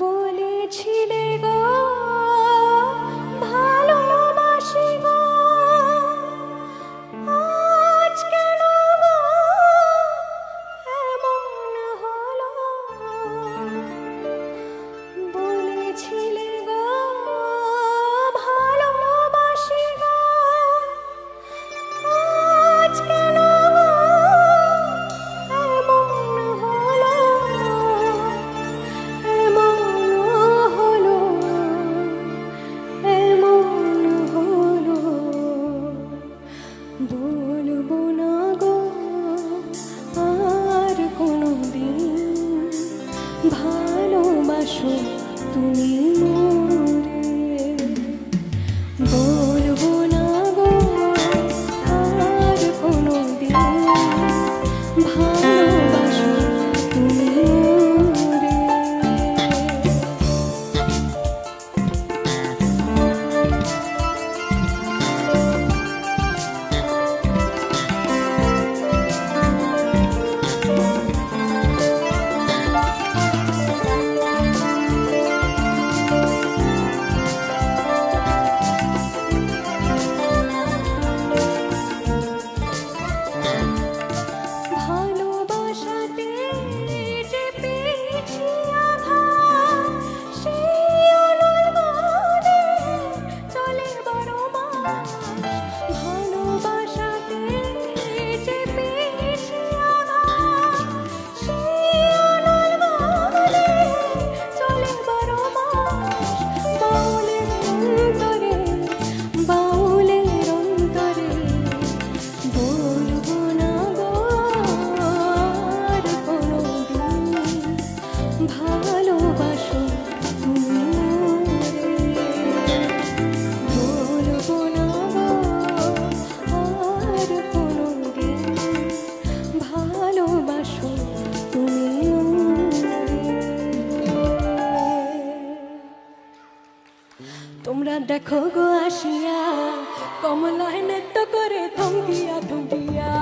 বলেছিলে গো ভালোবাসি গো, আজ কেন গো এমন হলো? বলেছিলে গো ভালোবাসি গো, আজ কেন গো এমন হলো? বলবো না গো আর কোনোদিন ভালোবাসো তুমি মোরে। বলবো না গো আর কোনোদিন ভালোবাসো তুমি মোরে। ভালোবাসাতে যে পেয়েছি আঘাত, সেই অনুভবে চলে বড় মাস। ভালোবাসাতে যে পেয়েছি আঘাত, সেই অনুভবে চলে বড় মাস। বাউলের অন্তরে, বাউলের অন্তরে বলবো না গো আর কোনোদিন ভালোবাসো তুমি মোরে। বলবো না গো আর কোনোদিন ভালোবাসো তুমি মোরে। তোমরা দেখো গো আসিয়া কমলায় নৃত্য করে থমকিয়া থমকিয়া।